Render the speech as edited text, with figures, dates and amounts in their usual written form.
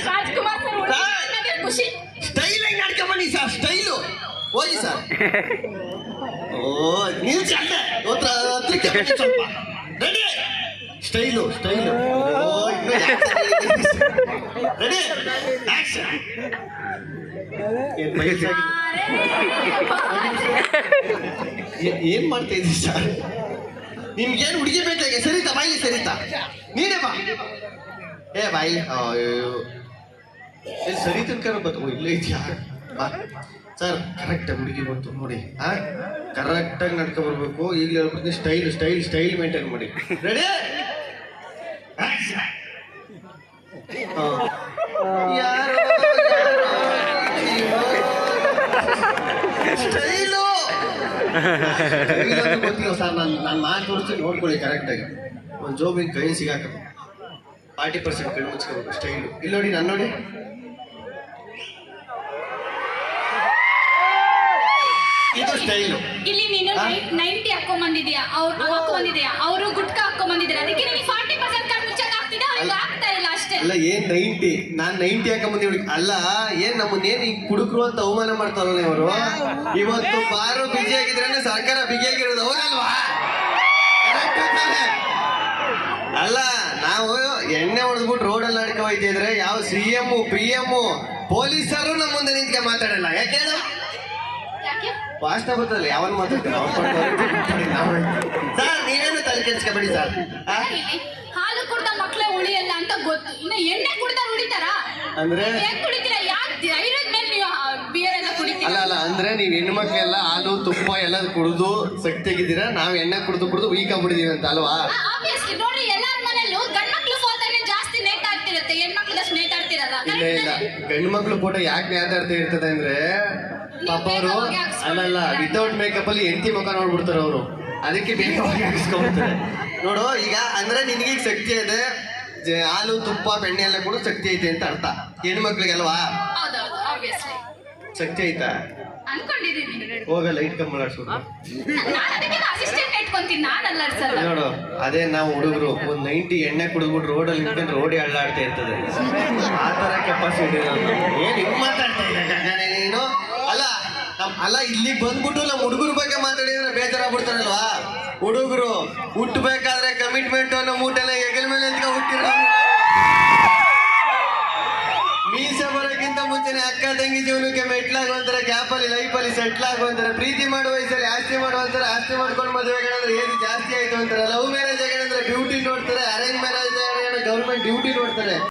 Rajkumar sir ಖುಷಿ style ಆಗಿ ನಡ್ಕೊಂಡ್ ಬನ್ನಿ ಸರ್, ಸ್ಟೈಲು ಹೋಗಿ ಸರ್. ಓ ನಿಲ್ಸಿ ಅಲ್ಲೇ ಹತ್ರಕ್ಕೆ ಬನ್ನಿ ಸ್ವಲ್ಪ. Ready, style style. Ready, action. ಏನ್ ಮಾಡ್ತಾ ಇದ್ದೀವಿ ಸರ್? ನಿಮ್ಗೇನು ಹುಡುಗಿ ಬೇಕಾಗೆ? ಸರಿತಾ ಬಾಯಿಲಿ, ಸರಿತಾ ನೀನೇ ಬಾ. ಏ ಬಾಯಿಲಿ ಸರಿ ತನಕ ಬತ್ತು. ಇಲ್ಲೇ ಇದೆಯಾ? ಬಾ ಸರ್, ಕರೆಕ್ಟಾಗಿ ಹುಡುಗಿ ಬಂತು ನೋಡಿ. ಕರೆಕ್ಟಾಗಿ ನಡ್ಕೊ ಬರ್ಬೇಕು. ಈಗಲೇ ಹೇಳ್ಬಿಡ್ತೀನಿ, ಸ್ಟೈಲ್ ಸ್ಟೈಲ್ ಸ್ಟೈಲ್ ಮೇಂಟೈನ್ ಮಾಡಿ. ರೆಡಿ, ಯಾರು ಸ್ಟೈಲು ಗೊತ್ತಿಲ್ಲ ಸರ್. ನಾನು ಮಾಡಿ ತೋರಿಸ್ತೀನಿ, ನೋಡ್ಕೊಳ್ಳಿ ಕರೆಕ್ಟಾಗಿ. ಒಂದು ಜೋಬಿನ ಕೈ ಸಿಗಾಕ 40% ಕಣ್ಣು ಮುಚ್ಕೋಬೇಕು. ಸ್ಟೈಲು ಇಲ್ಲಿ ನೋಡಿ, ನಾನು ನೋಡಿ. ಇದು ಸ್ಟೈಲು. ಇಲ್ಲಿ ನೀನು 90 ಹಾಕೊಂಡ್ ಬಂದಿದ್ಯಾ, ಅವರು ಗುಟ್ಕಾ ಹಾಕೊಂಡ್ ಬಂದಿದ್ದಾರೆ. ಅದಕ್ಕೆ ನಿಮಗೆ 40% ಕಣ್ಣು ಮುಚ್ಚಕ್ ಆಗ್ತಿದೆ, ಅವ್ರಿಗೆ ಆಗ್ತಾ ಇಲ್ಲ ಅಷ್ಟೇ. ಅಲ್ಲ ಏನ್ 90? ನಾನ್ 90 ಹಾಕೊಂಡ್ ಬಂದಿ. ಅಲ್ಲ ಏನ್ ನಮ್ಮನ್ನೇನ್ ಈಗ ಕುಡುಕ್ರು ಅಂತ ಅವಮಾನ ಮಾಡ್ತಾರಲ್ಲ ಇವರು. ಇವತ್ತು ಬಾರು ಬಿಜಿ ಆಗಿದ್ರೆ ಸರ್ಕಾರ ಬಿಗಿಯಾಗಿರೋದು ಹೌದಲ್ವಾ? ಅಲ್ಲ ನಾವು ಎಣ್ಣೆ ಹೊಡೆದ್ಬಿಟ್ಟು ರೋಡಲ್ಲಿ ನಡ್ಕೊ ಹೋಯ್ತಿದ್ರೆ ಯಾವ CM PM ಪೊಲೀಸರು ನಮ್ಮ ಮುಂದೆ ನಿಂತ್ಕೆ ಮಾತಾಡಲ್ಲ. ಯಾಕೆ ಹೇಳು? ಭಾಷಣ ಗೊತ್ತಲ್ಲ, ಯಾವನ್ ಮಾತಾಡ್ತಾರೆ ಸರ್. ನೀವೇನು ತಲೆ ಕೆಡ್ಸ್ಕೊಬೇಡಿ ಸರ್. ಹಾಲು ಕುಡ್ದ ಮಕ್ಳೇ ಉಳಿಯಲ್ಲ ಅಂತ ಗೊತ್ತು, ಇನ್ನು ಎಣ್ಣೆ ಕುಡ್ದ ಉಳಿತಾರ ಅಂದ್ರೆ ಕುಡಿತೀರಾ? ಯಾಕೆ ಧೈರ್ಯದ ಮೇಲೆ ನೀವು ಬಿಯರ್ ಎಲ್ಲ ಕುಡಿತೀರಾ? ಅಲ್ಲ ಅಂದ್ರೆ ನೀವ್ ಹೆಣ್ಮಕ್ಳೆಲ್ಲ ಹಾಲು ತುಪ್ಪ ಎಲ್ಲ ಕುಡಿದು ಶಕ್ತಿಯಾಗಿದ್ದೀರಾ, ನಾವ್ ಎಣ್ಣೆ ಕುಡಿದು ವೀಕ್ ಆಗ್ಬಿಟ್ಟಿದೀವಿ ಅಂತ ಅಲ್ವಾ? ಆಬ್ವಿಯಸ್ಲಿ ನೋಡ್ರಿ, ಎಲ್ಲಾರ ಮನೆಯಲ್ಲೂ ಗಂಡ್ ಮಕ್ಳು ಫೋಟೋನೇ ಜಾಸ್ತಿ ನೇತಾಡ್ತಿರುತ್ತೆ, ಹೆಣ್ಮಕ್ಳಷ್ಟು ನೇತಾಡ್ತಿರಲ್ಲ. ಇಲ್ಲ ಗಂಡು ಮಕ್ಳು ಫೋಟೋ ಯಾಕೆ ನೇತಾಡ್ತಾ ಇರ್ತದೆ ಅಂದ್ರೆ ಪಾಪ ಅವರು ಅಲ್ಲಲ್ಲ ವಿತೌಟ್ ಮೇಕಪ್ ಅಲ್ಲಿ ಹೆಂಡತಿ ಮುಖ ನೋಡ್ಬಿಡ್ತಾರೆ ಅವರು, ಅದಕ್ಕೆ ಬೇಗ ಹಾಕಿಸ್ಕೊಂಡ್ಬಿಡ್ತಾರೆ ನೋಡು. ಈಗ ಅಂದ್ರೆ ನಿನಗೀಗ ಶಕ್ತಿ ಇದೆ, ಹಾಲು ತುಪ್ಪ ಬೆಣ್ಣೆ ಎಲ್ಲ ಕೂಡ ಶಕ್ತಿ ಐತೆ ಅಂತ ಅರ್ಥ. ಹೆಣ್ಮಕ್ಳಿಗಲ್ವಾ ಶಕ್ತಿ ಐತಾ? ಹೋಗ ಲೈಟ್ ಕಮ್ಮಿ ಮಾಡ್ಸ್ಬಿಟ್ಟು ನೋಡು. ಅದೇ ನಾವು ಹುಡುಗರು ಒಂದು 90 ಎಣ್ಣೆ ಕುಡಿದ್ಬಿಟ್ಟು ರೋಡಲ್ಲಿ ನಿಂತ್ಕೊಂಡು ರೋಡಿ ಅಳ್ಳಾಡ್ತಾ ಇರ್ತದೆ. ಆ ತರ ಕೆಪಾಸಿಟಿ ಏನ್ ಹಿಂಗ್ ಮಾತಾಡ್ತಾ ಇದ್ದ ನೀನು? ಅಲ್ಲ ಇಲ್ಲಿ ಬಂದ್ಬಿಟ್ಟು ನಮ್ಮ ಹುಡುಗರ ಬಗ್ಗೆ ಮಾತಾಡಿದ್ರೆ ಬೇಜಾರಾಗ್ಬಿಡ್ತಾರಲ್ವಾ? ಹುಡುಗರು ಹುಟ್ಟಬೇಕಾದ್ರೆ ಕಮಿಟ್ಮೆಂಟ್ ಅನ್ನೋ ಮೂಟೆಲ್ಲ ಹೆಗಲ ಮೇಲೆ ಹುಟ್ಟಿರೋ ಮೀಸೆ ಬರೋಕ್ಕಿಂತ ಮುಂಚೆನೆ ಅಕ್ಕ ತಂಗಿ ಜೀವನಕ್ಕೆ ಮೆಟ್ಲಾಗುವಂತಾರೆ, ಗ್ಯಾಪಲ್ಲಿ ಲೈಫಲ್ಲಿ ಸೆಟ್ಲ್ ಆಗುವಂತಾರೆ, ಪ್ರೀತಿ ಮಾಡುವ ವಯಸ್ಸಲ್ಲಿ ಆಸ್ತಿ ಮಾಡುವಂತಾರೆ, ಆಸ್ತಿ ಮಾಡ್ಕೊಂಡು ಮದುವೆಗಳಂದ್ರೆ ಏನು ಜಾಸ್ತಿ ಆಯ್ತು ಅಂತಾರೆ, ಲವ್ ಮ್ಯಾರೇಜ್ ಆಗಿದ್ರೆ ಬ್ಯೂಟಿ ನೋಡ್ತಾರೆ, ಅರೇಂಜ್ ಮ್ಯಾರೇಜ್ ಗೌರ್ಮೆಂಟ್ ಡ್ಯೂಟಿ ನೋಡ್ತಾರೆ.